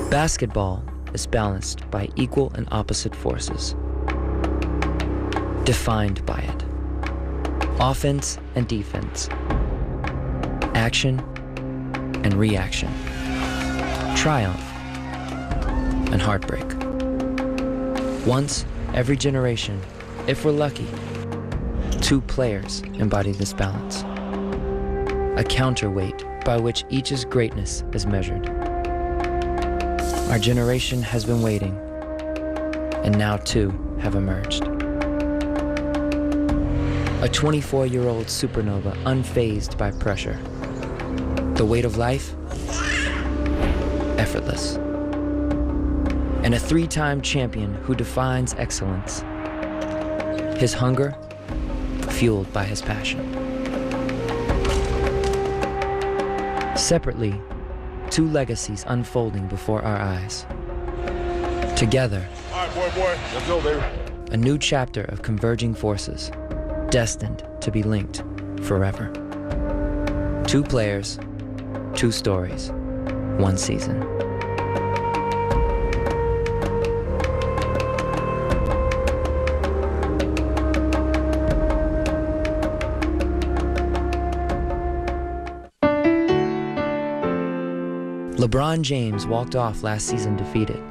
Basketball is balanced by equal and opposite forces, defined by it. Offense and defense, action and reaction, triumph and heartbreak. Once every generation, if we're lucky, 2 players embody this balance, a counterweight by which each's greatness is measured. Our generation has been waiting, and now 2 have emerged. A 24-year-old supernova unfazed by pressure. The weight of life, effortless. And a 3-time champion who defines excellence. His hunger, fueled by his passion. Separately, 2 legacies unfolding before our eyes. Together, all right, boy, let's go, baby. A new chapter of converging forces, destined to be linked forever. 2 players, 2 stories, 1 season. LeBron James walked off last season defeated.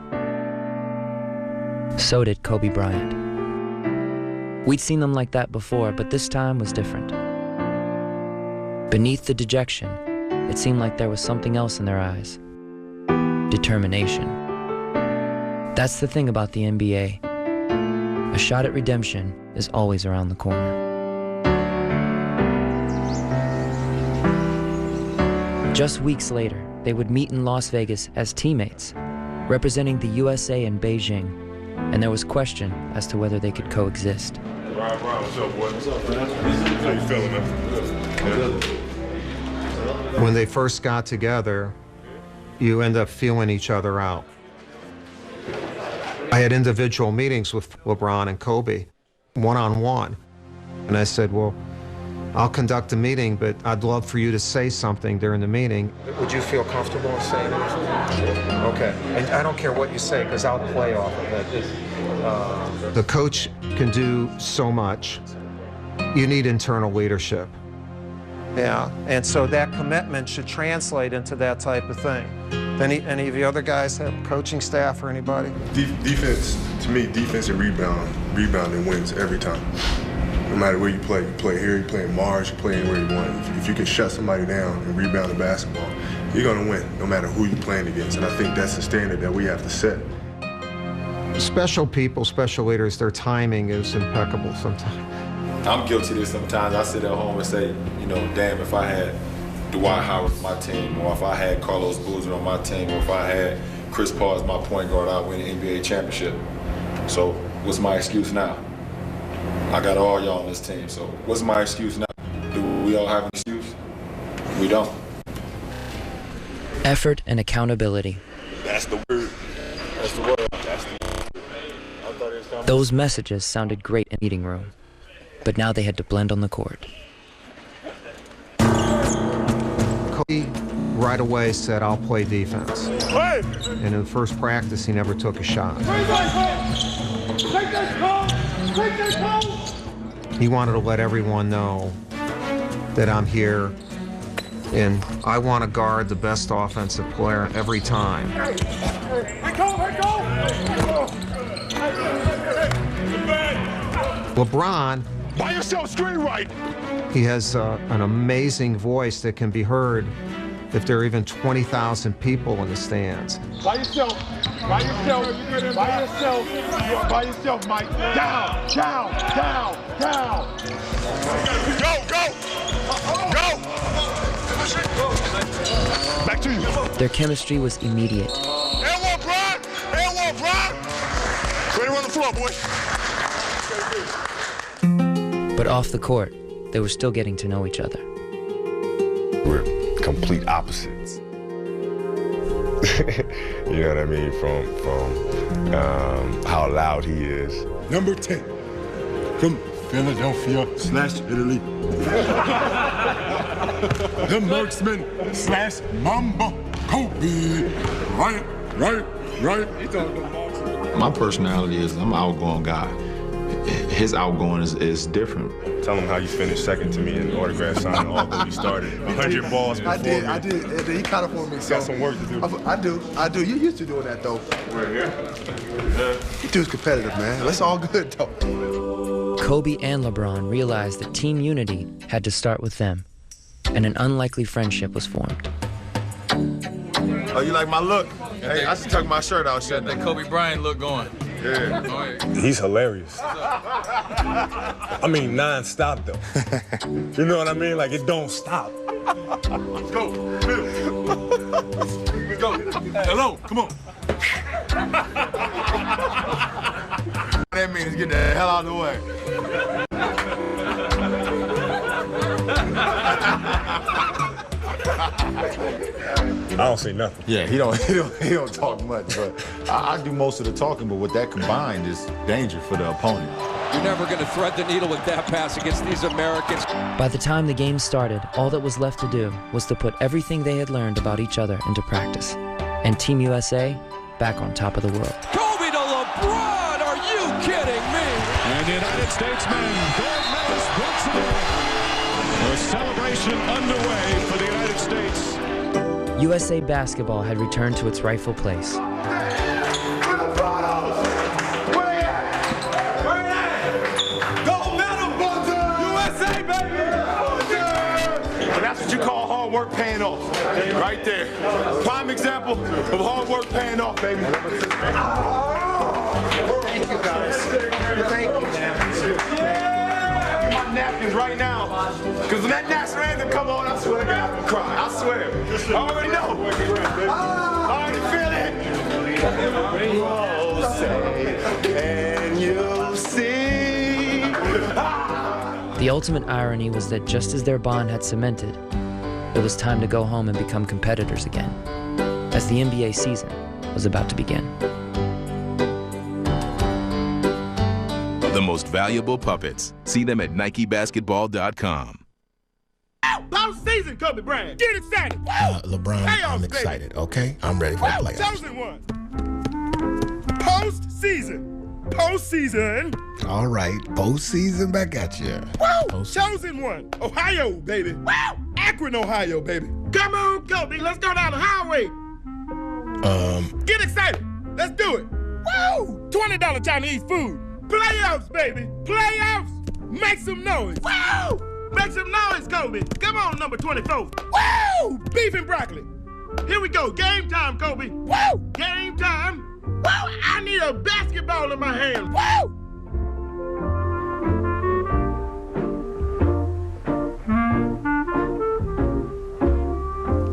So did Kobe Bryant. We'd seen them like that before, but this time was different. Beneath the dejection, it seemed like there was something else in their eyes. Determination. That's the thing about the NBA. A shot at redemption is always around the corner. Just weeks later, they would meet in Las Vegas as teammates, representing the USA in Beijing, and there was question as to whether they could coexist. Ryan, what's up, boy? What's up, man? How you feeling, man? Yeah. When they first got together, you end up feeling each other out. I had individual meetings with LeBron and Kobe, one-on-one, and I said, well, I'll conduct a meeting, but I'd love for you to say something during the meeting. Would you feel comfortable saying anything? Okay. And I don't care what you say, because I'll play off of it. The coach can do so much. You need internal leadership. Yeah, and so that commitment should translate into that type of thing. Any of the other guys have coaching staff or anybody? Defense, to me, defense and rebounding wins every time. No matter where you play here, you play in Mars, you play anywhere you want. If you can shut somebody down and rebound the basketball, you're gonna win, no matter who you're playing against. And I think that's the standard that we have to set. Special people, special leaders, their timing is impeccable sometimes. I'm guilty of this sometimes. I sit at home and say, you know, damn, if I had Dwight Howard on my team, or if I had Carlos Boozer on my team, or if I had Chris Paul as my point guard, I'd win an NBA championship. So what's my excuse now? I got all y'all on this team, so what's my excuse now? Do we all have an excuse? We don't. Effort and accountability. That's the word. That's the word. That's the word. Those messages sounded great in the meeting room, but now they had to blend on the court. Kobe right away said, I'll play defense. Hey! And in the first practice, he never took a shot. He wanted to let everyone know that I'm here and I want to guard the best offensive player every time. LeBron, Buy yourself screen right! he has an amazing voice that can be heard if there are even 20,000 people in the stands. By yourself, by yourself, by yourself. You are by yourself, Mike. Down, down, down, down. Go, go, go. Back to you. Their chemistry was immediate. And one, Brian. And one, Brian. Ready to run the floor, boy. But off the court, they were still getting to know each other. We're complete opposites. You know what I mean? From how loud he is. Number 10 from Philadelphia/Italy. The marksman / Mamba, Kobe Bryant. Right. My personality is I'm an outgoing guy. His outgoing is different. Tell him how you finished second to me in autograph signing, although you started 100 balls before me. I did. He caught up on me. So Got some work to do. I do. You used to doing that, though. You dude's competitive, man. That's all good, though. Kobe and LeBron realized that team unity had to start with them, and an unlikely friendship was formed. Oh, you like my look? Hey, I should tuck my shirt out. Shut That Kobe Bryant look going. Yeah. He's hilarious. I mean, non-stop, though. You know what I mean? Like, it don't stop. Let's go. Let's go. Hello, come on. That means get the hell out of the way. I don't see nothing. Yeah, he don't talk much, but I do most of the talking. But with that combined, is danger for the opponent. You're never going to thread the needle with that pass against these Americans. By the time the game started, all that was left to do was to put everything they had learned about each other into practice. And Team USA back on top of the world. Kobe to LeBron, are you kidding me? And the United States men, gold medalists once again. A celebration underway for the United States. USA basketball had returned to its rightful place. That's what you call hard work paying off. Right there. Prime example of hard work paying off, baby. Thank you, guys. Thank you. My napkins right now. Because when that national anthem come on, I swear to God, I'm gonna cry. I swear. I already know. I already feel it. Oh, say, can you see? The ultimate irony was that just as their bond had cemented, it was time to go home and become competitors again, as the NBA season was about to begin. The most valuable puppets. See them at NikeBasketball.com. Postseason, Kobe Bryant. Get excited. LeBron, I'm excited, okay? I'm ready for the playoffs. Chosen one. Postseason. All right, postseason back at you. Woo! Chosen one. Ohio, baby. Woo! Akron, Ohio, baby. Come on, Kobe. Let's go down the highway. Get excited. Let's do it. Woo! $20 Chinese food. Playoffs, baby. Playoffs. Make some noise. Woo! Make some noise, Kobe. Come on, number 24. Woo! Beef and broccoli. Here we go. Game time, Kobe. Woo! Game time. Woo! I need a basketball in my hand. Woo!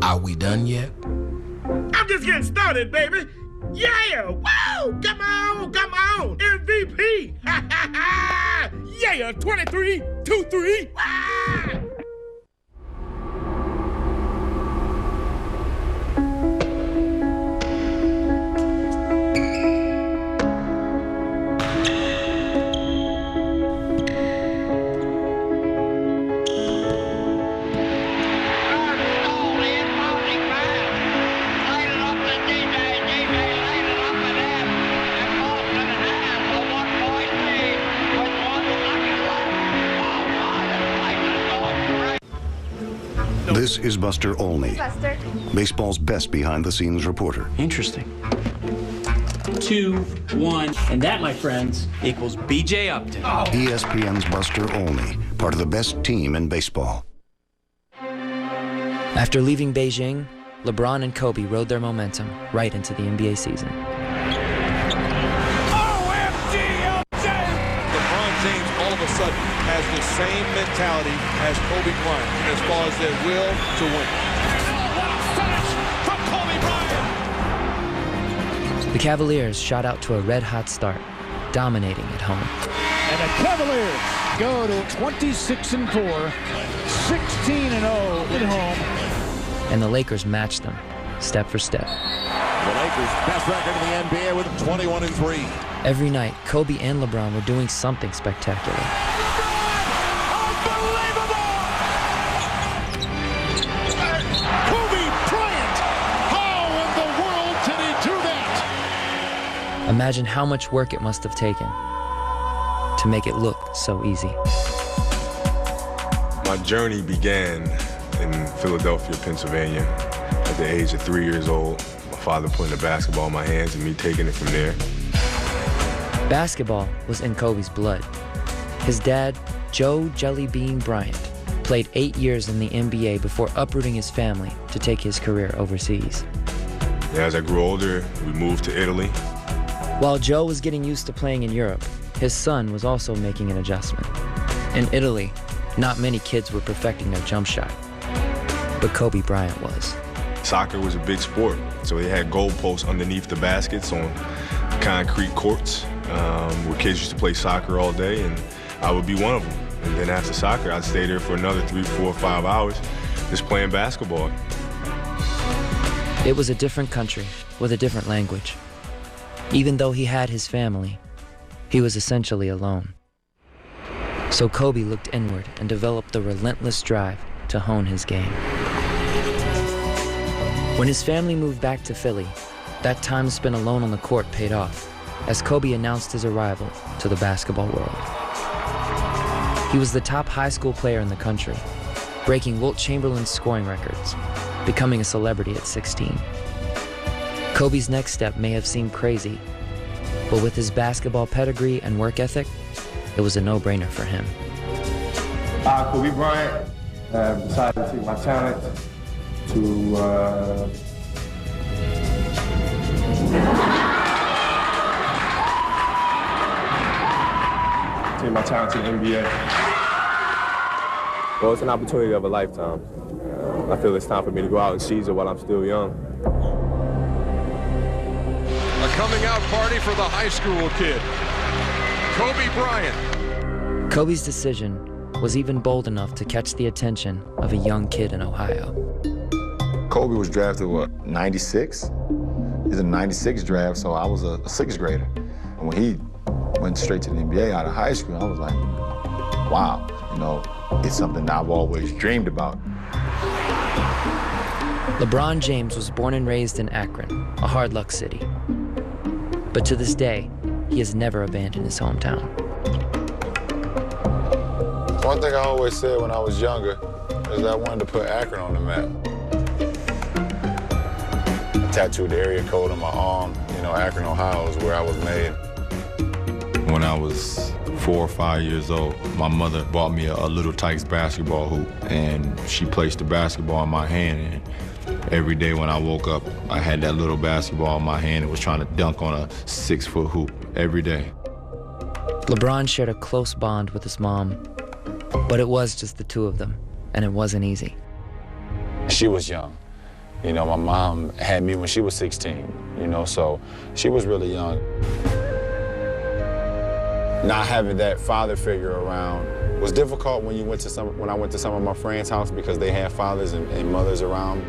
Are we done yet? I'm just getting started, baby. Yeah! Woo! Come on! Come on! MVP! Ha ha ha! Yeah! 23-2-3! Ah! This is Buster Olney, Buster. baseball's best behind-the-scenes reporter. Interesting. 2, 1, and that, my friends, equals B.J. Upton. ESPN's Buster Olney, part of the best team in baseball. After leaving Beijing, LeBron and Kobe rode their momentum right into the NBA season. LeBron James all of a sudden has the same mentality as Kobe Bryant as far as their will to win. From Kobe Bryant. The Cavaliers shot out to a red-hot start, dominating at home. And the Cavaliers go to 26-4, 16-0 at home. And the Lakers matched them, step for step. The Lakers' best record in the NBA with 21-3. Every night, Kobe and LeBron were doing something spectacular. Kobe Bryant! How in the world did he do that? Imagine how much work it must have taken to make it look so easy. My journey began in Philadelphia, Pennsylvania. At the age of 3 years old, my father putting a basketball in my hands and me taking it from there. Basketball was in Kobe's blood. His dad, Joe Jelly Bean Bryant, played 8 years in the NBA before uprooting his family to take his career overseas. As I grew older, we moved to Italy. While Joe was getting used to playing in Europe, his son was also making an adjustment. In Italy, not many kids were perfecting their jump shot, but Kobe Bryant was. Soccer was a big sport, so they had goalposts underneath the baskets on concrete courts where kids used to play soccer all day, and I would be one of them. And then after soccer, I'd stay there for another 3, 4, 5 hours just playing basketball. It was a different country with a different language. Even though he had his family, he was essentially alone. So Kobe looked inward and developed the relentless drive to hone his game. When his family moved back to Philly, that time spent alone on the court paid off as Kobe announced his arrival to the basketball world. He was the top high school player in the country, breaking Wilt Chamberlain's scoring records, becoming a celebrity at 16. Kobe's next step may have seemed crazy, but with his basketball pedigree and work ethic, it was a no-brainer for him. Kobe Bryant decided to take my talent to the NBA. Well, it's an opportunity of a lifetime. I feel it's time for me to go out and seize it while I'm still young. A coming out party for the high school kid, Kobe Bryant. Kobe's decision was even bold enough to catch the attention of a young kid in Ohio. Kobe was drafted, what, 96? He was a 96 draft, so I was a 6th grader. And when he went straight to the NBA out of high school, I was like, wow, you know, it's something that I've always dreamed about. LeBron James was born and raised in Akron, a hard luck city. But to this day, he has never abandoned his hometown. One thing I always said when I was younger is that I wanted to put Akron on the map. I tattooed the area code on my arm. You know, Akron, Ohio is where I was made. When I was 4 or 5 years old, my mother bought me a Little Tykes basketball hoop, and she placed the basketball in my hand. And every day when I woke up, I had that little basketball in my hand and was trying to dunk on a 6-foot hoop every day. LeBron shared a close bond with his mom, but it was just the two of them, and it wasn't easy. She was young. You know, my mom had me when she was 16, you know, so she was really young. Not having that father figure around was difficult when I went to some of my friends' house because they had fathers and mothers around.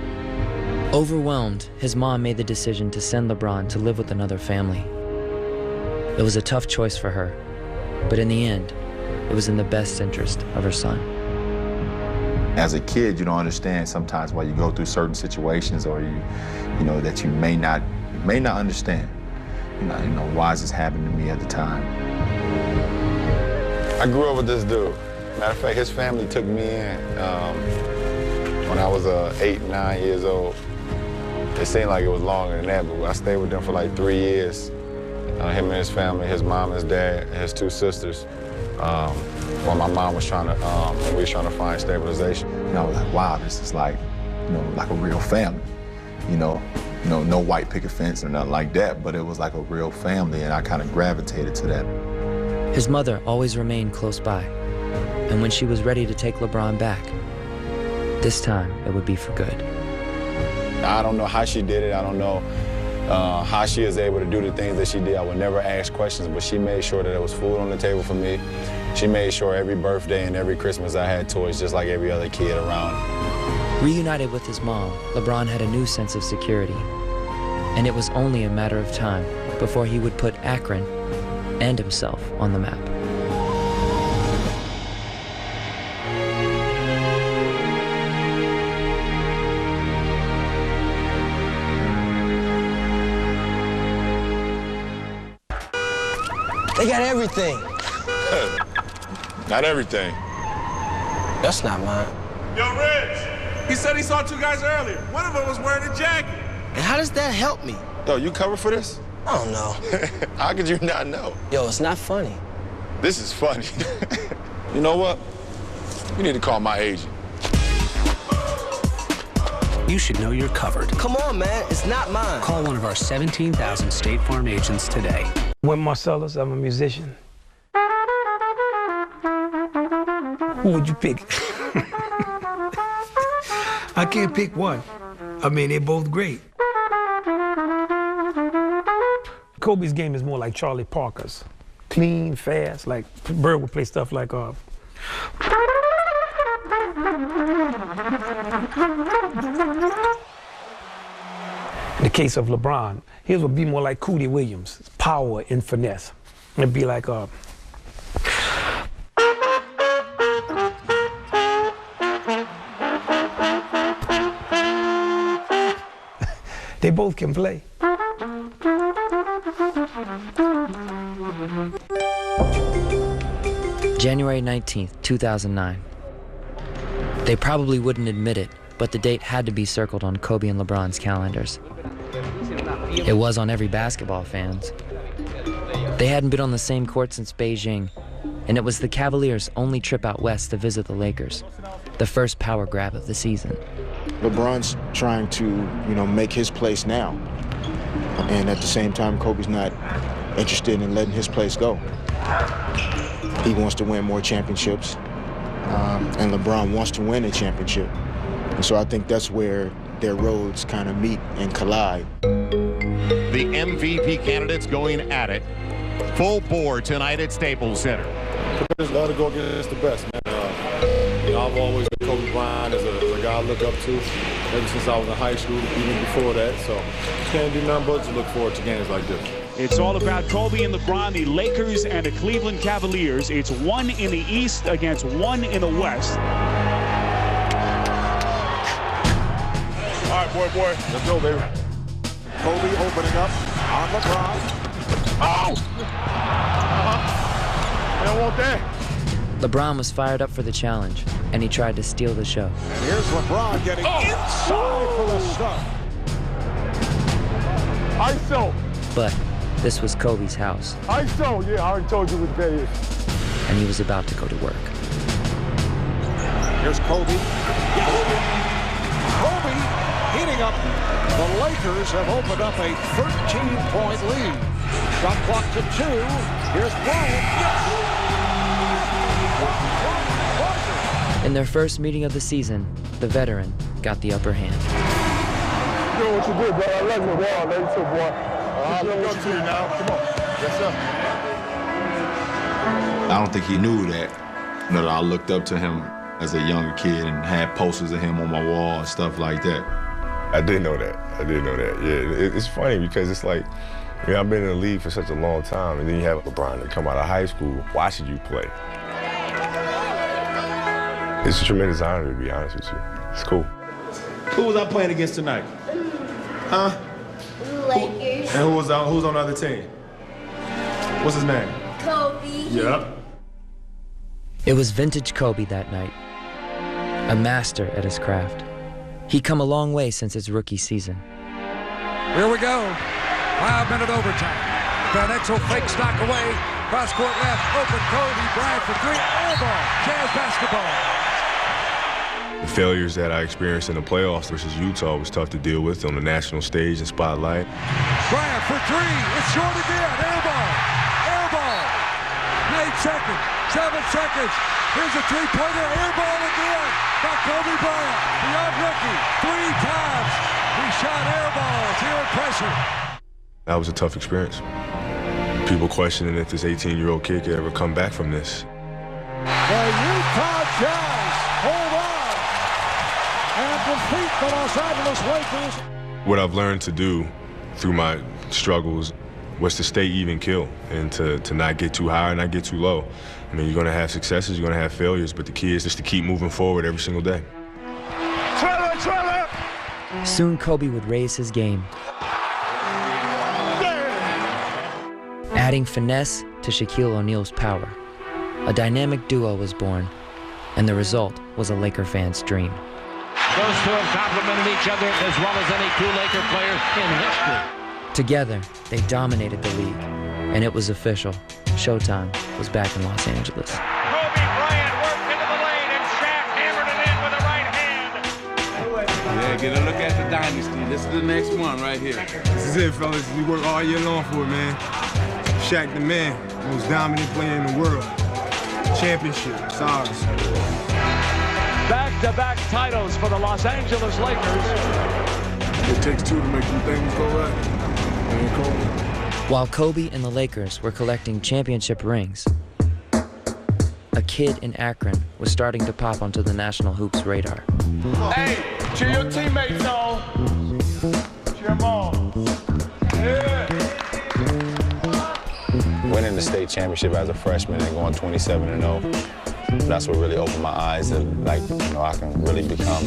Overwhelmed, his mom made the decision to send LeBron to live with another family. It was a tough choice for her, but in the end, it was in the best interest of her son. As a kid, you don't understand sometimes why you go through certain situations, or you know that you may not understand. You know, why is this happening to me at the time? I grew up with this dude. Matter of fact, his family took me in when I was 8, 9 years old. It seemed like it was longer than that, but I stayed with them for like 3 years. Him and his family, his mom, his dad, and his 2 sisters. While my mom was trying to, we was trying to find stabilization. And I was like, wow, this is like, you know, like a real family. You know, no white picket fence or nothing like that, but it was like a real family, and I kind of gravitated to that. His mother always remained close by, and when she was ready to take LeBron back, this time it would be for good. I don't know how she did it. I don't know how she is able to do the things that she did. I would never ask questions, but she made sure that there was food on the table for me. She made sure every birthday and every Christmas I had toys just like every other kid around. Reunited with his mom, LeBron had a new sense of security, and it was only a matter of time before he would put Akron and himself on the map. They got everything. Not everything. That's not mine. Yo, Rich! He said he saw two guys earlier. One of them was wearing a jacket. And how does that help me? Yo, you covered for this? I don't know. How could you not know? Yo, it's not funny. This is funny. You know what? You need to call my agent. You should know you're covered. Come on, man. It's not mine. Call one of our 17,000 State Farm agents today. Wynton Marsalis, I'm a musician. Who would you pick? I can't pick one. I mean, they're both great. Kobe's game is more like Charlie Parker's. Clean, fast, like Bird would play stuff like In the case of LeBron, his would be more like Cootie Williams, power and finesse. It'd be like they both can play. January 19th, 2009. They probably wouldn't admit it, but the date had to be circled on Kobe and LeBron's calendars. It was on every basketball fan's. They hadn't been on the same court since Beijing, and it was the Cavaliers' only trip out west to visit the Lakers, the first power grab of the season. LeBron's trying to, make his place now. And at the same time, Kobe's not interested in letting his place go. He wants to win more championships, and LeBron wants to win a championship. And so I think that's where their roads kind of meet and collide. The MVP candidates going at it. Full bore tonight at Staples Center. Just love to go against the best, man. I've always been Kobe Bryant as a guy I look up to ever since I was in high school, even before that. So can't do nothing but to look forward to games like this. It's all about Kobe and LeBron, the Lakers and the Cleveland Cavaliers. It's one in the East against one in the West. All right, boy. Let's go, baby. Kobe opening up on LeBron. Oh! They don't want that. LeBron was fired up for the challenge, and he tried to steal the show. And here's LeBron getting inside for the stuff. ISO. But this was Kobe's house, ISO, yeah, I already told you what that is. and he was about to go to work. Here's Kobe. Kobe heating up. The Lakers have opened up a 13-point lead. Shot clock to 2. Here's Bryant. In their first meeting of the season, the veteran got the upper hand. You know what you did, bro. I love you, boy. I love you too, boy. I look up to you now. Come on. Yes, sir. I don't think he knew that. That I looked up to him as a younger kid and had posters of him on my wall and stuff like that. I did know that. Yeah, it's funny because it's like, I've been in the league for such a long time, and then you have LeBron to come out of high school watching you play. It's a tremendous honor, to be honest with you. It's cool. Who was I playing against tonight? Huh? Lakers. And who's on the other team? What's his name? Kobe. Yep. It was vintage Kobe that night, a master at his craft. He'd come a long way since his rookie season. Here we go. 5-minute overtime. Van Exel fakes knock away. Cross court left. Open Kobe Bryant for 3. Air ball. Jazz basketball. The failures that I experienced in the playoffs versus Utah was tough to deal with on the national stage and spotlight. Bryant for 3. It's short again. Air ball. Air ball. 8 seconds. 7 seconds. Here's a three-pointer. Air ball again by Kobe Bryant. The young rookie. 3 times. He shot air balls. Here at pressure. That was a tough experience. People questioning if this 18-year-old kid could ever come back from this. The Utah Jazz hold on and defeat the Los Angeles Lakers. What I've learned to do through my struggles was to stay even keel and to not get too high and not get too low. I mean, you're going to have successes, you're going to have failures, but the key is just to keep moving forward every single day. Trailer! Soon Kobe would raise his game. Adding finesse to Shaquille O'Neal's power, a dynamic duo was born, and the result was a Laker fan's dream. Those two have complemented each other as well as any two Laker players in history. Together, they dominated the league, and it was official. Showtime was back in Los Angeles. Kobe Bryant worked into the lane, and Shaq hammered it in with the right hand. Yeah, get a look at the dynasty. This is the next one right here. This is it, fellas. We work all year long for it, man. Shaq the man, most dominant player in the world. Championship, it's ours. Back-to-back titles for the Los Angeles Lakers. It takes two to make some things go right. And Kobe. While Kobe and the Lakers were collecting championship rings, a kid in Akron was starting to pop onto the National Hoops radar. Hey, cheer your teammates on. Cheer them on. Yeah. Winning the state championship as a freshman and going 27-0, that's what really opened my eyes that, like, you know, I can really become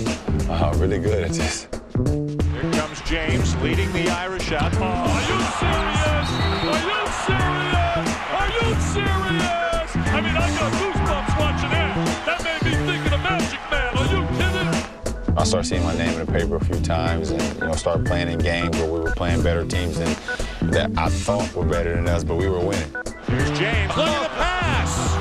really good at this. Here comes James leading the Irish out. Are you serious? Are you serious? Are you serious? I mean, I got goosebumps watching that. That made me think of the Magic Man. Are you kidding? I started seeing my name in the paper a few times and, you know, started playing in games where we were playing better teams than that I thought were better than us, but we were winning. Here's James. Look at the pass.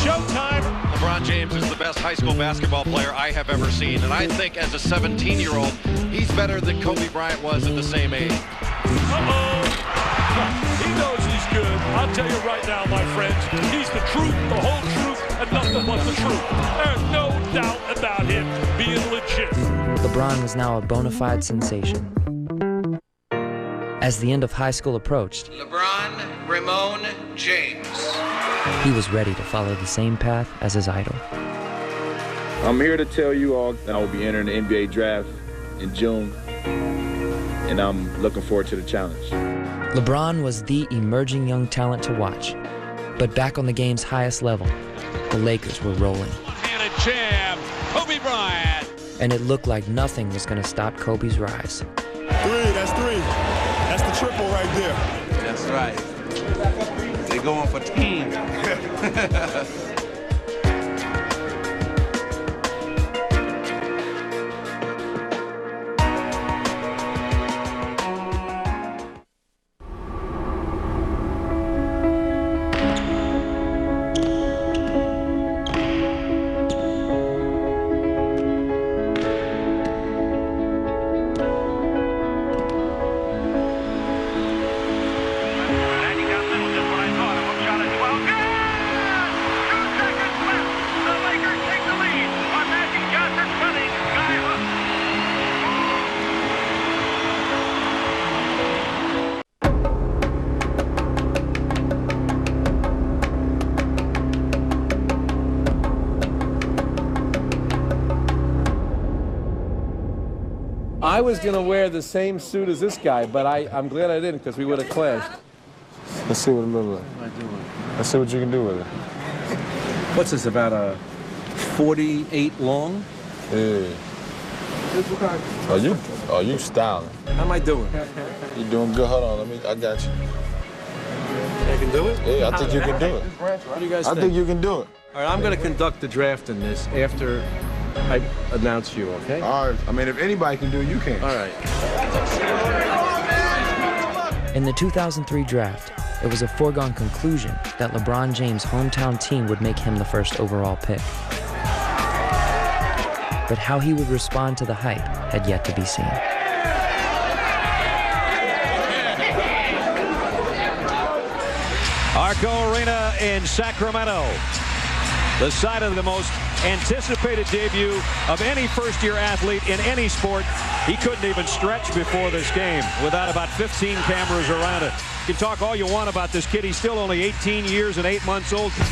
Showtime. LeBron James is the best high school basketball player I have ever seen, and I think as a 17-year-old, he's better than Kobe Bryant was at the same age. Uh-oh. He knows he's good. I'll tell you right now, my friends, he's the truth, the whole truth, and nothing but the truth. There's no doubt about him being legit. LeBron was now a bona fide sensation. As the end of high school approached, LeBron Ramon James. he was ready to follow the same path as his idol. I'm here to tell you all that I will be entering the NBA draft in June, and I'm looking forward to the challenge. LeBron was the emerging young talent to watch, but back on the game's highest level, the Lakers were rolling. And a jam, Kobe Bryant. And it looked like nothing was going to stop Kobe's rise. That's three. That's the triple right there. That's right. They're going for 10. I was going to wear the same suit as this guy, but I'm glad I didn't because we would have clashed. Let's see what it looks like. Let's see what you can do with it. What's this, about a 48 long? Yeah. Are you styling? How am I doing? You're doing good. Hold on, I got you. I can do it? Yeah, I think you can do it. What do you guys think? I think you can do it. All right, I'm going to conduct the draft in this after I announce you, okay? All right. I mean, if anybody can do it, you can. All right. In the 2003 draft, it was a foregone conclusion that LeBron James' hometown team would make him the first overall pick. But how he would respond to the hype had yet to be seen. Arco Arena in Sacramento. The site of the most anticipated debut of any first-year athlete in any sport. He couldn't even stretch before this game without about 15 cameras around it. You can talk all you want about this kid. He's still only 18 years and 8 months old. Here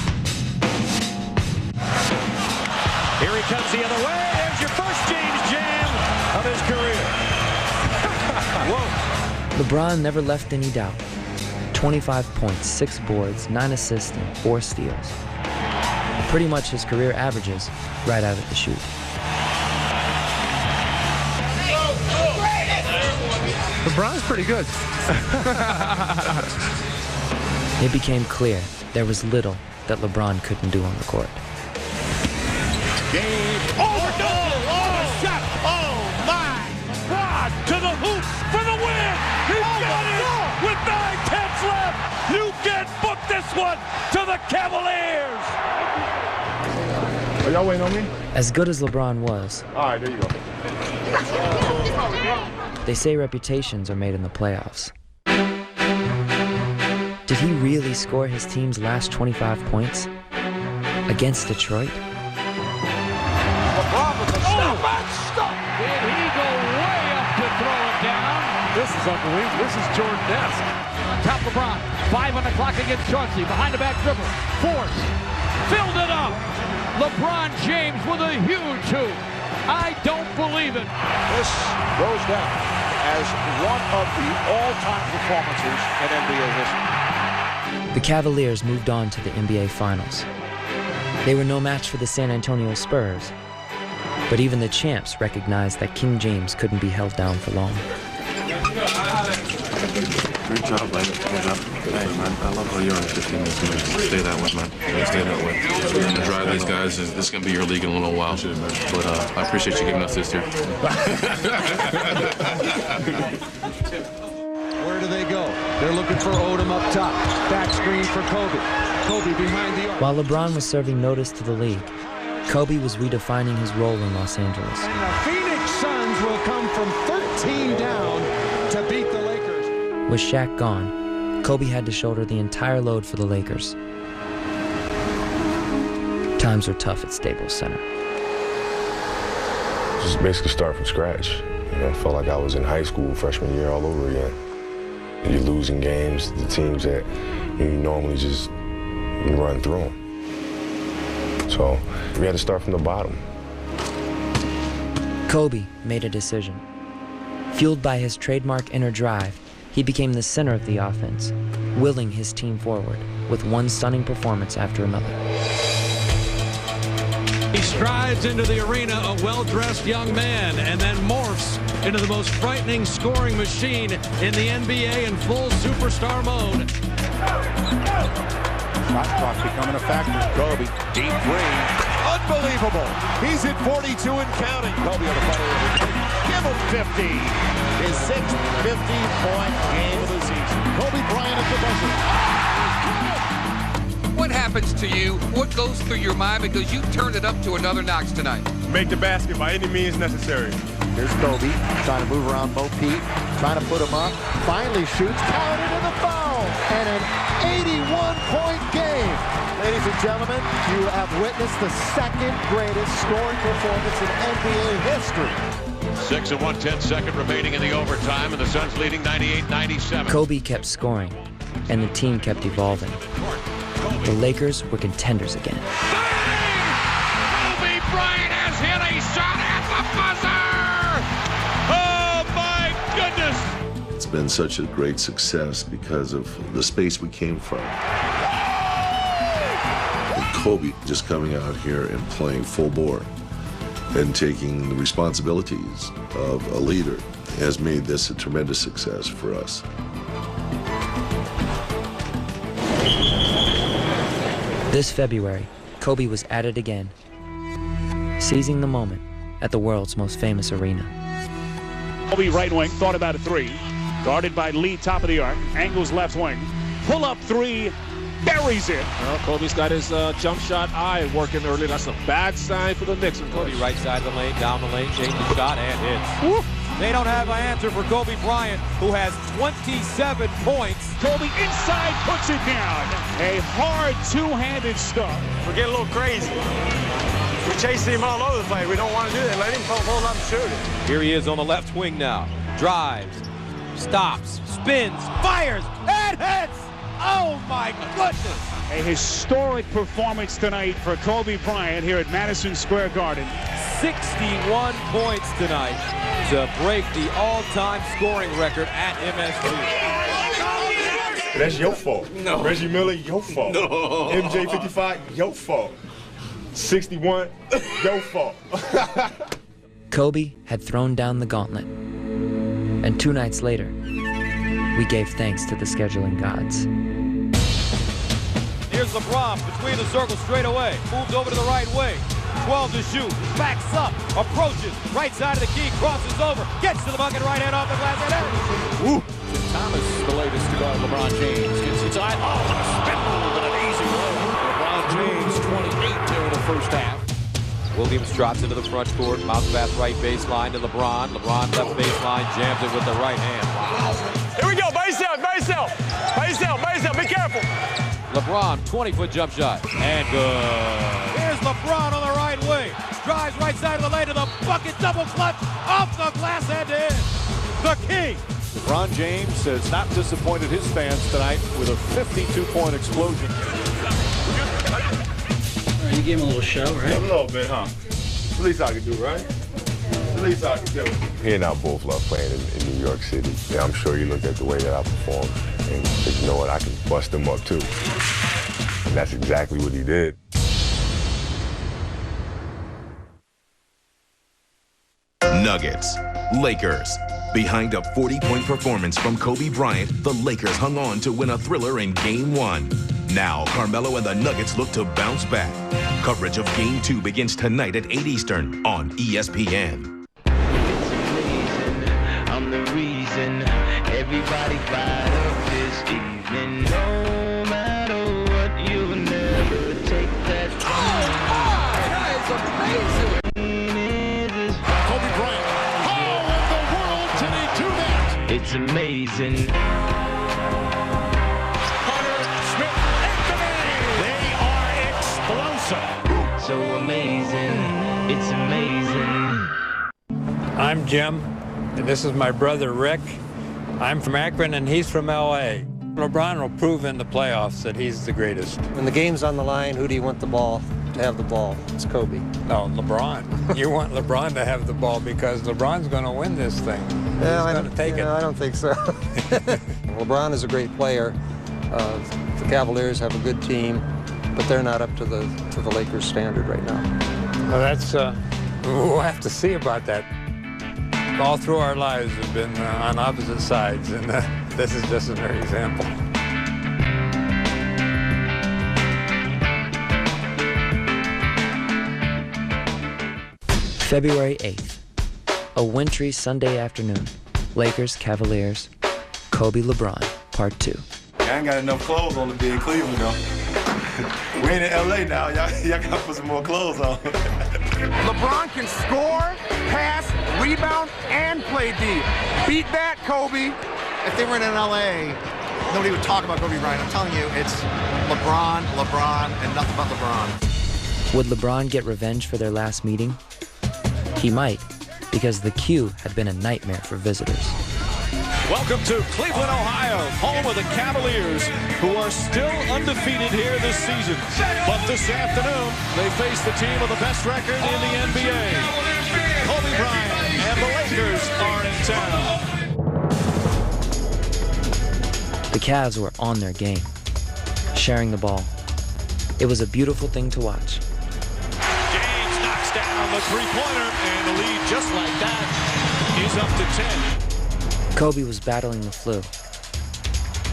he comes the other way. There's your first James Jam of his career. Whoa. LeBron never left any doubt. 25 points, 6 boards, 9 assists, and 4 steals. Pretty much his career averages right out of the chute. LeBron's pretty good. It became clear there was little that LeBron couldn't do on the court. Game over. Oh, shot. Oh, my. LeBron to the hoop for the win. He got it with 9/10 left. You can book this one to the Cavaliers. Are y'all waiting on me? As good as LeBron was, All right, there you go. they say reputations are made in the playoffs. Did he really score his team's last 25 points against Detroit? LeBron with the stop. Did he go way up to throw it down? This is unbelievable. This is Jordan-esque. Top LeBron. 5 on the clock against Chauncey. Behind the back dribble. Force. Filled it up. LeBron James with a huge hoop. I don't believe it. This goes down as one of the all-time performances in NBA history. The Cavaliers moved on to the NBA Finals. They were no match for the San Antonio Spurs, but even the champs recognized that King James couldn't be held down for long. Great job, man. Hey, man, I love how you're on 15 minutes. Stay that way, man. Stay that way. We're going to drive these guys. This is going to be your league in a little while. But I appreciate you giving us this year. Where do they go? They're looking for Odom up top. Back screen for Kobe. Kobe behind the arc. While LeBron was serving notice to the league, Kobe was redefining his role in Los Angeles. And the Phoenix Suns will come from 13 down to beat the Lakers. With Shaq gone, Kobe had to shoulder the entire load for the Lakers. Times were tough at Staples Center. Just basically start from scratch. You know, I felt like I was in high school freshman year all over again. You're losing games, the teams that you normally just run through them. So we had to start from the bottom. Kobe made a decision. Fueled by his trademark inner drive, he became the center of the offense, willing his team forward with one stunning performance after another. He strides into the arena, a well-dressed young man, and then morphs into the most frightening scoring machine in the NBA in full superstar mode. Shot clock becoming a factor. Kobe, deep three. Unbelievable. He's at 42 and counting. Kobe on the fire. Give him 50. His 6th 50-point game of the season. Kobe Bryant at the buzzer. What happens to you? What goes through your mind? Because you turned it up to another notch tonight. Make the basket by any means necessary. Here's Kobe trying to move around Mo Pete, trying to put him up. Finally shoots, counted into the foul, and an 81-point game. Ladies and gentlemen, you have witnessed the second greatest scoring performance in NBA history. 6 and 1/10 remaining in the overtime, and the Suns leading 98-97. Kobe kept scoring, and the team kept evolving. The Lakers were contenders again. Kobe Bryant has hit a shot at the buzzer! Oh, my goodness! It's been such a great success because of the space we came from. And Kobe just coming out here and playing full bore and taking the responsibilities of a leader has made this a tremendous success for us. This February, Kobe was at it again, seizing the moment at the world's most famous arena. Kobe right wing, thought about a three. Guarded by Lee, top of the arc. Angles left wing. Pull up three. Buries it. Well, Kobe's got his jump shot eye working early. That's a bad sign for the Knicks. Kobe right side of the lane, down the lane, change the shot, and hits. Woo! They don't have an answer for Kobe Bryant, who has 27 points. Kobe inside puts it down. A hard two-handed stuff. We're getting a little crazy. We're chasing him all over the place. We don't want to do that. Let him pull up and shoot it. Here he is on the left wing now. Drives, stops, spins, fires, and hits! Oh, my goodness! A historic performance tonight for Kobe Bryant here at Madison Square Garden. 61 points tonight to break the all-time scoring record at MSG. That's your fault. No. Reggie Miller, your fault. No. MJ 55, your fault. 61, your fault. Kobe had thrown down the gauntlet. And 2 nights later, we gave thanks to the scheduling gods. Here's LeBron between the circles straight away. Moves over to the right wing. 12 to shoot. Backs up. Approaches. Right side of the key. Crosses over. Gets to the bucket. Right hand off the glass. And in. Thomas, the latest to guard LeBron James. Gets inside. Oh, and a spin move and an easy roll. LeBron James, 28 there in the first half. Williams drops into the front court. Bounce pass right baseline to LeBron. LeBron left baseline. Jams it with the right hand. Wow. Here we go. Base out. Base out. Base out. Base out. Be careful. LeBron, 20-foot jump shot. And good. Here's LeBron on the right wing. Drives right side of the lane to the bucket. Double clutch. Off the glass and in. The key. LeBron James has not disappointed his fans tonight with a 52-point explosion. You gave him a little show, right? A little bit, huh? It's the least I can do, right? It's the least I can do. He and I both love playing in New York City. Yeah, I'm sure you look at the way that I perform and think, you know what, I can bust him up too. And that's exactly what he did. Nuggets, Lakers. Behind a 40-point performance from Kobe Bryant, the Lakers hung on to win a thriller in Game 1. Now, Carmelo and the Nuggets look to bounce back. Coverage of Game 2 begins tonight at 8 Eastern on ESPN. I'm the reason everybody fired up this evening. No matter what, you'll never take that from me. That is amazing. It's amazing. Carter, Smith, Anthony! They are explosive. So amazing. It's amazing. I'm Jim, and this is my brother Rick. I'm from Akron, and he's from L.A. LeBron will prove in the playoffs that he's the greatest. When the game's on the line, who do you want the ball to have the ball? It's Kobe. No, LeBron. You want LeBron to have the ball because LeBron's going to win this thing. Yeah, he's going to take it. I don't think so. LeBron is a great player. The Cavaliers have a good team, but they're not up to the Lakers standard right now. Well, that's we'll have to see about that. All through our lives we've been on opposite sides, and this is just another example. February 8th, a wintry Sunday afternoon. Lakers, Cavaliers, Kobe, LeBron, Part 2. I ain't got enough clothes on to be in Cleveland, though. We ain't in L.A. now. Y'all got to put some more clothes on. LeBron can score, pass, rebound, and play D. Beat that, Kobe. If they were in L.A., nobody would talk about Kobe Bryant. I'm telling you, it's LeBron, and nothing but LeBron. Would LeBron get revenge for their last meeting? He might, because the Q had been a nightmare for visitors. Welcome to Cleveland, Ohio, home of the Cavaliers, who are still undefeated here this season. But this afternoon, they face the team with the best record in the NBA. Kobe Bryant and the Lakers are in town. The Cavs were on their game, sharing the ball. It was a beautiful thing to watch. James knocks down the three-pointer, and the lead, just like that, is up to 10. Kobe was battling the flu.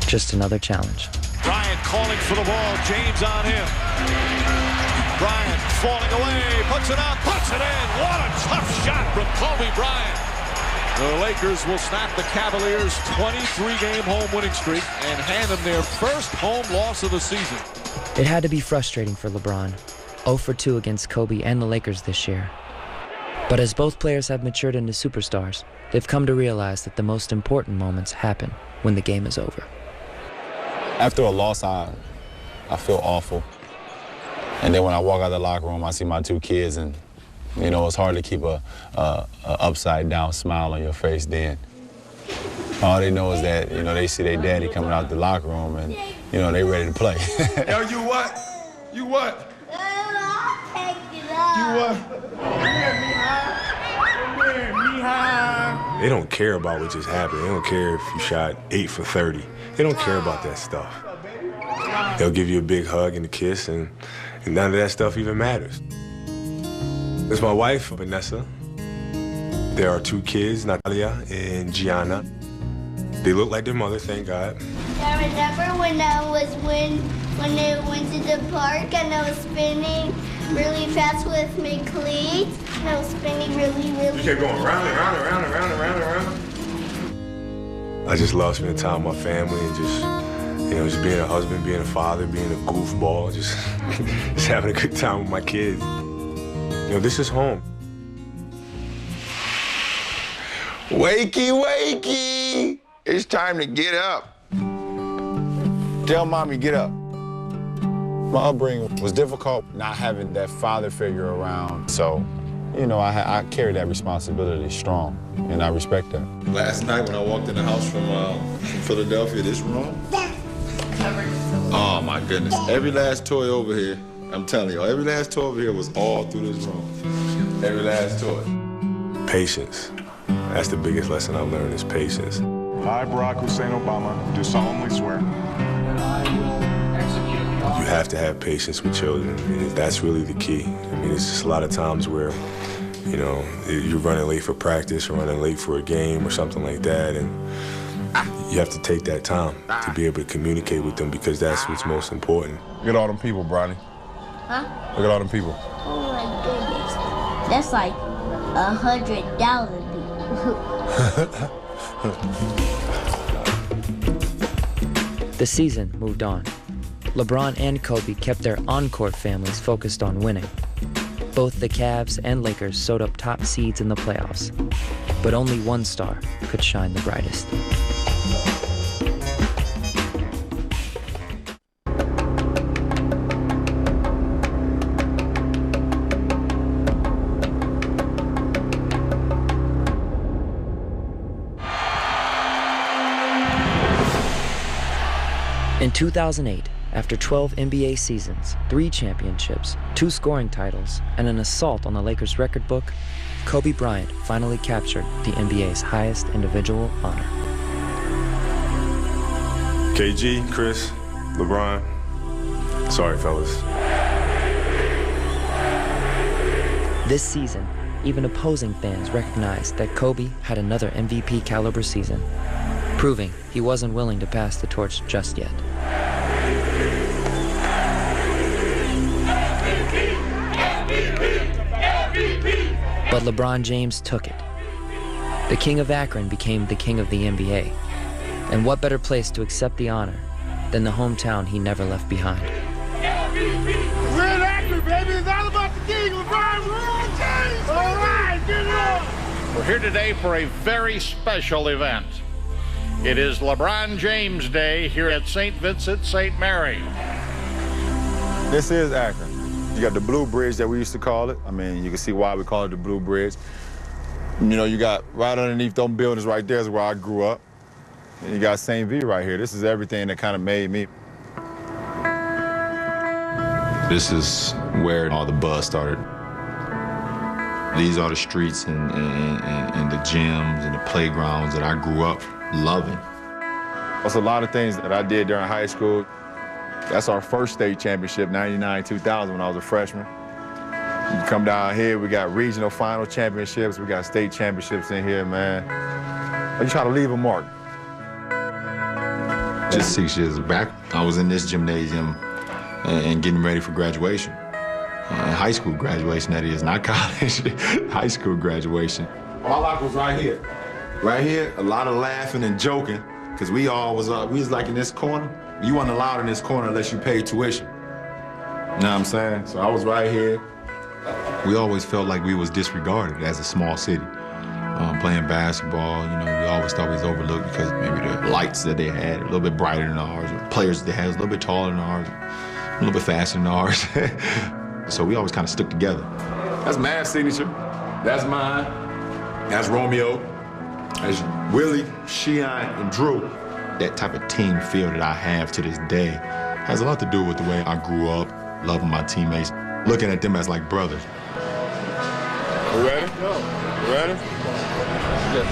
Just another challenge. Bryant calling for the ball. James on him. Bryant falling away. Puts it up. Puts it in. What a tough shot from Kobe Bryant. The Lakers will snap the Cavaliers' 23-game home winning streak and hand them their first home loss of the season. It had to be frustrating for LeBron. 0 for 2 against Kobe and the Lakers this year. But as both players have matured into superstars, they've come to realize that the most important moments happen when the game is over. After a loss, I feel awful. And then when I walk out of the locker room, I see my two kids, and you know, it's hard to keep a upside down smile on your face then. All they know is that, you know, they see their daddy coming out the locker room and, you know, they ready to play. Yo, you what? You what? You what? They don't care about what just happened. They don't care if you shot 8 for 30. They don't care about that stuff. They'll give you a big hug and a kiss, and none of that stuff even matters. There's my wife, Vanessa. There are 2 kids, Natalia and Gianna. They look like their mother, thank God. I remember when I was when I went to the park and I was spinning really fast with my cleats. And I was spinning really You kept going round and round and round and round and round and round. I just love spending time with my family and just, just being a husband, being a father, being a goofball, just having a good time with my kids. This is home. Wakey, wakey! It's time to get up. Tell mommy, get up. My upbringing was difficult, not having that father figure around. So, I carry that responsibility strong, and I respect that. Last night when I walked in the house from Philadelphia, this room, oh my goodness. Every last toy over here, I'm telling you, every last toy over here was all through this room. Every last toy. Patience. That's the biggest lesson I've learned is patience. I, Barack Hussein Obama, do solemnly swear. You have to have patience with children. That's really the key. It's just a lot of times where, you're running late for practice or running late for a game or something like that, and you have to take that time to be able to communicate with them because that's what's most important. Look at all them people, Bronny. Huh? Look at all them people. Oh my goodness. That's like 100,000 people. The season moved on. LeBron and Kobe kept their on-court families focused on winning. Both the Cavs and Lakers sewed up top seeds in the playoffs, but only one star could shine the brightest. In 2008, after 12 NBA seasons, 3 championships, 2 scoring titles, and an assault on the Lakers record book, Kobe Bryant finally captured the NBA's highest individual honor. KG, Chris, LeBron, sorry fellas. This season, even opposing fans recognized that Kobe had another MVP caliber season, proving he wasn't willing to pass the torch just yet. But LeBron James took it. The King of Akron became the King of the NBA. And what better place to accept the honor than the hometown he never left behind? We're in Akron, baby. It's all about the King, LeBron James. All right, get it on. We're here today for a very special event. It is LeBron James Day here at St. Vincent St. Mary. This is Akron. You got the Blue Bridge that we used to call it. You can see why we call it the Blue Bridge. You got right underneath those buildings right there is where I grew up. And you got St. V right here. This is everything that kind of made me. This is where all the buzz started. These are the streets and the gyms and the playgrounds that I grew up loving. There's a lot of things that I did during high school. That's our first state championship, 99-2000, when I was a freshman. You come down here, we got regional final championships, we got state championships in here, man. You try to leave a mark. Just 6 years back, I was in this gymnasium and getting ready for graduation. High school graduation, that is, not college. High school graduation. My locker was right here. Right here, a lot of laughing and joking, because we was like in this corner. You weren't allowed in this corner unless you paid tuition. You know what I'm saying? So I was right here. We always felt like we was disregarded as a small city. Playing basketball, we always thought we was overlooked because maybe the lights that they had a little bit brighter than ours, or players that they had was a little bit taller than ours, a little bit faster than ours. So we always kind of stuck together. That's Man's signature. That's mine. That's Romeo. That's Willie, Sheehan, and Drew. That type of team feel that I have to this day has a lot to do with the way I grew up, loving my teammates, looking at them as like brothers. You ready? Go. You ready? Yes.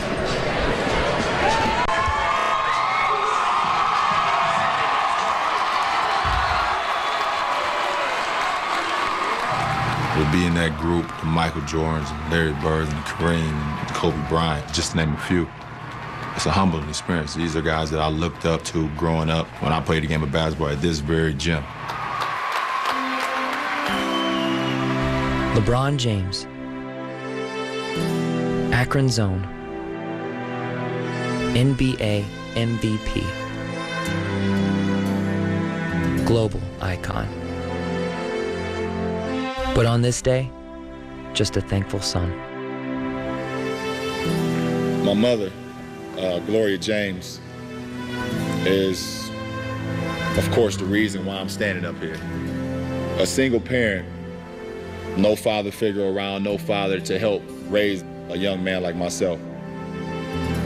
To be in that group, the Michael Jordans, and Larry Birds, and Kareem, and Kobe Bryant, just to name a few. It's a humbling experience. These are guys that I looked up to growing up when I played a game of basketball at this very gym. LeBron James, Akron Zone, NBA MVP, global icon. But on this day, just a thankful son. My mother, Gloria James, is, of course, the reason why I'm standing up here. A single parent, no father figure around, no father to help raise a young man like myself.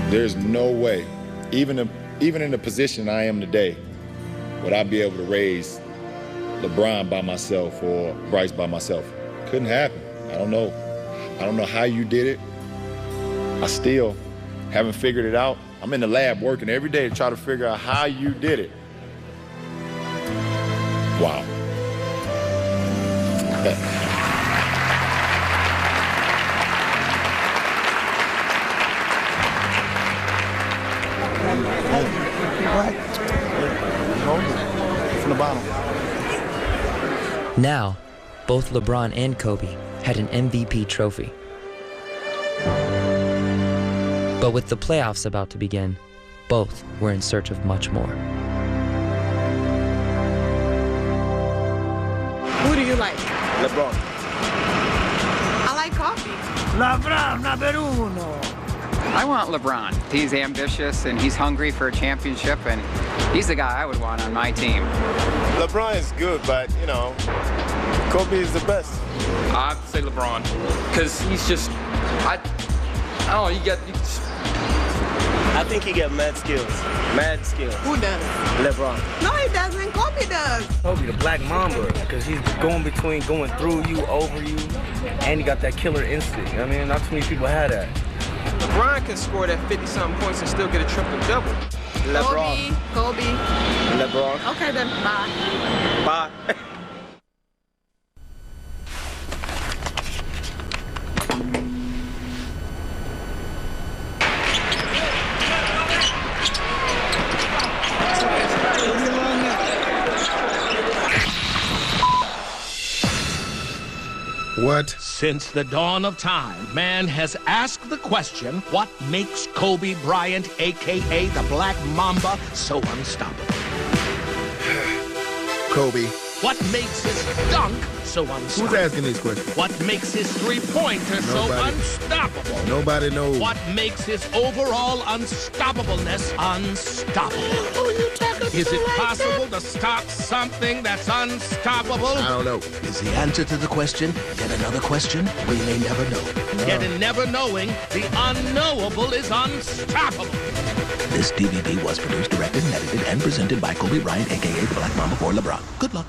There's no way, even in the position I am today, would I be able to raise LeBron by myself or Bryce by myself. Couldn't happen. I don't know how you did it. I still haven't figured it out. I'm in the lab working every day to try to figure out how you did it. Wow. From the bottom. Now, both LeBron and Kobe had an MVP trophy. But with the playoffs about to begin, both were in search of much more. Who do you like? LeBron. I like Kobe. LeBron, number uno. I want LeBron. He's ambitious and he's hungry for a championship, and he's the guy I would want on my team. LeBron is good, but, you know, Kobe is the best. I'd say LeBron, because he's just, I don't know, I think he got mad skills. Mad skills. Who does? LeBron. No, he doesn't. Kobe does. Kobe, the Black Mamba, because he's going through you, over you, and he got that killer instinct. I mean, not too many people had that. LeBron can score that 50-something points and still get a triple-double. LeBron. Kobe. LeBron. Okay, then bye. Bye. What? Since the dawn of time, man has asked the question, what makes Kobe Bryant, a.k.a. the Black Mamba, so unstoppable? Kobe. What makes his dunk so unstoppable? Who's asking these questions? What makes his three-pointer so unstoppable? Nobody knows. What makes his overall unstoppableness unstoppable? Who are you talking to? Is it possible to stop something that's unstoppable? I don't know. Is the answer to the question yet another question we may never know? Yet in never knowing, the unknowable is unstoppable. This DVD was produced, directed, and edited, and presented by Kobe Bryant, a.k.a. the Black Mamba for LeBron. Good luck.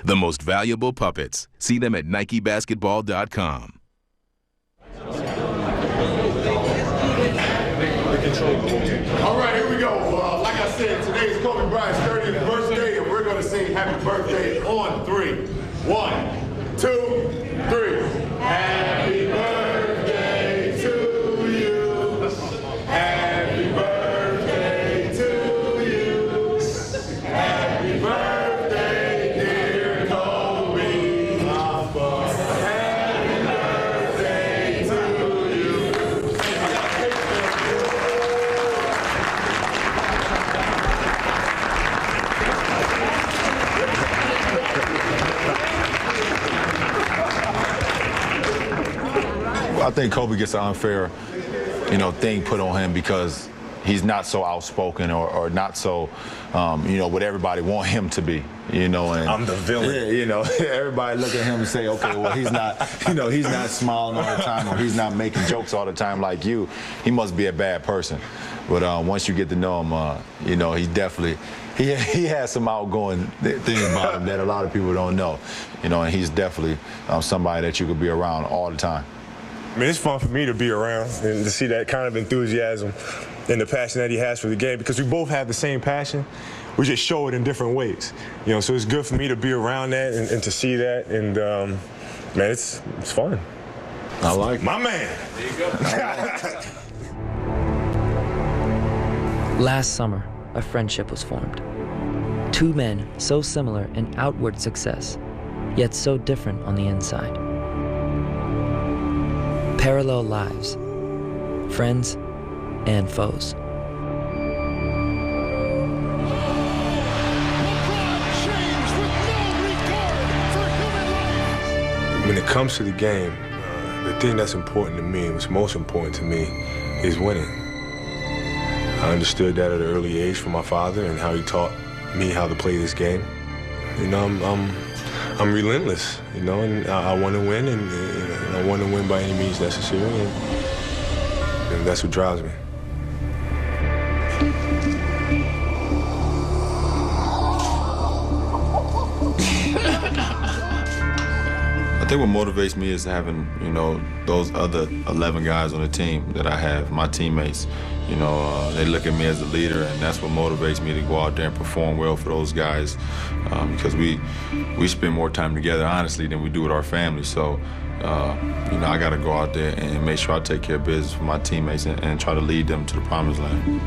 The most valuable puppets. See them at NikeBasketball.com. All right, here we go. Like I said, today is Kobe Bryant's 30th birthday, and we're going to sing happy birthday on 3. 1, 2, 3. Happy birthday to you. Happy birthday to you. Happy birthday, dear Kobe. Happy birthday to you. I think Kobe gets an unfair, thing put on him because he's not so outspoken or not so, you know, what everybody want him to be, you know. And I'm the villain. Yeah, you know, everybody look at him and say, okay, well, he's not, you know, he's not smiling all the time, or he's not making jokes all the time like you. He must be a bad person. But once you get to know him, you know, he definitely, he has some outgoing things about him that a lot of people don't know, you know, and he's definitely somebody that you could be around all the time. I mean, it's fun for me to be around and to see that kind of enthusiasm and the passion that he has for the game, because we both have the same passion. We just show it in different ways, you know. So it's good for me to be around that and to see that, and man, it's fun. I like it. My man. There you go. Last summer, a friendship was formed. Two men so similar in outward success, yet so different on the inside. Parallel lives, friends and foes. When it comes to the game, the thing that's important to me, what's most important to me, is winning. I understood that at an early age from my father and how he taught me how to play this game. You know, I'm relentless, you know, and I want to win, and I want to win by any means necessary, and that's what drives me. I think what motivates me is having, you know, those other 11 guys on the team that I have, my teammates. You know, they look at me as a leader, and that's what motivates me to go out there and perform well for those guys, because we spend more time together, honestly, than we do with our family. So, you know, I got to go out there and make sure I take care of business for my teammates and try to lead them to the promised land.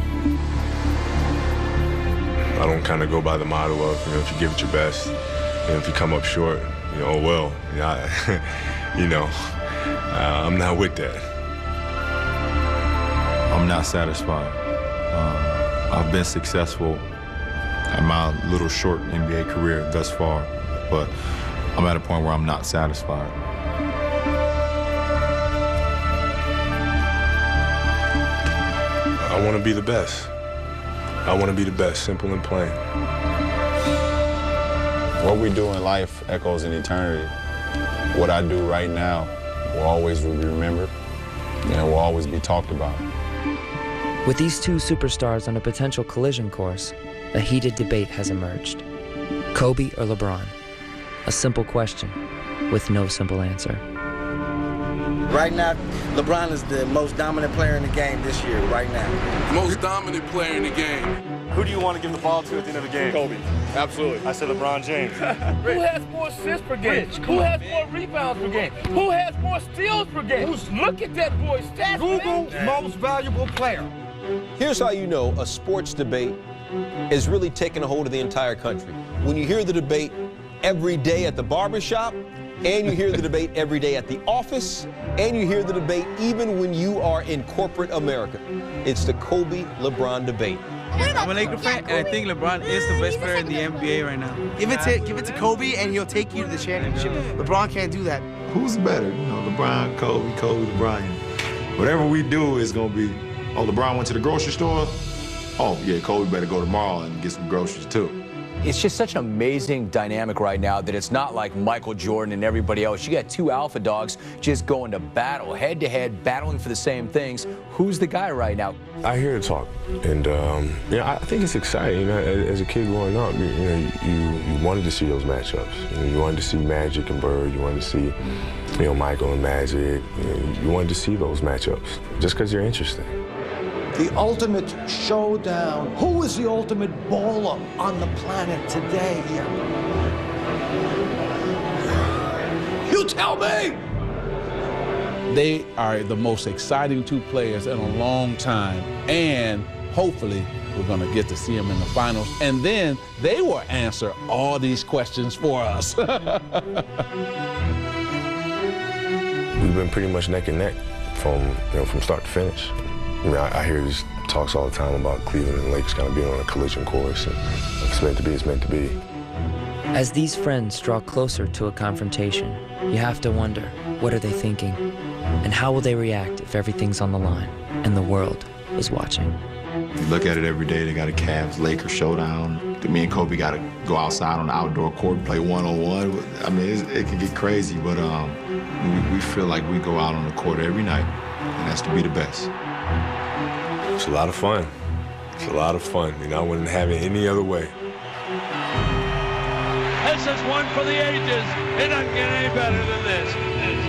I don't kind of go by the motto of, you know, if you give it your best, you know, if you come up short, you know, oh well, you know, I'm not with that. I'm not satisfied. I've been successful in my little short NBA career thus far, but I'm at a point where I'm not satisfied. I want to be the best. I want to be the best, simple and plain. What we do in life echoes in eternity. What I do right now will always be remembered, and will always be talked about. With these two superstars on a potential collision course, a heated debate has emerged. Kobe or LeBron? A simple question with no simple answer. Right now, LeBron is the most dominant player in the game this year, right now. Most dominant player in the game. Who do you want to give the ball to at the end of the game? Kobe. Absolutely. I said LeBron James. Who has more assists per game? Who has more rebounds per game? Who has more steals per game? Look at that boy's stats, Google most valuable player. Here's how you know a sports debate is really taking a hold of the entire country. When you hear the debate every day at the barbershop, and you hear the debate every day at the office, and you hear the debate even when you are in corporate America. It's the Kobe-LeBron debate. I'm a Laker fan, and I think LeBron is the best player in the NBA right now. Give it to Kobe, and he'll take you to the championship. LeBron can't do that. Who's better? You know, LeBron, Kobe, LeBron. Whatever we do is going to be, oh, LeBron went to the grocery store? Oh, yeah, Kobe better go tomorrow and get some groceries, too. It's just such an amazing dynamic right now that it's not like Michael Jordan and everybody else. You got two alpha dogs just going to battle, head-to-head, battling for the same things. Who's the guy right now? I hear the talk, and I think it's exciting. You know, as a kid growing up, you wanted to see those matchups. You know, you wanted to see Magic and Bird. You wanted to see, you know, Michael and Magic. You wanted to see those matchups just because they're interesting. The ultimate showdown. Who is the ultimate baller on the planet today? You tell me! They are the most exciting two players in a long time, and hopefully we're going to get to see them in the finals, and then they will answer all these questions for us. We've been pretty much neck and neck from start to finish. I mean, I hear these talks all the time about Cleveland and Lakers kind of being on a collision course, and if it's meant to be, it's meant to be. As these friends draw closer to a confrontation, you have to wonder, what are they thinking? And how will they react if everything's on the line and the world is watching? You look at it every day, they got a Cavs-Lakers showdown. Me and Kobe got to go outside on the outdoor court and play one-on-one. I mean, it can get crazy, but we feel like we go out on the court every night, and that's to be the best. It's a lot of fun. It's a lot of fun. You know, I wouldn't have it any other way. This is one for the ages. It doesn't get any better than this.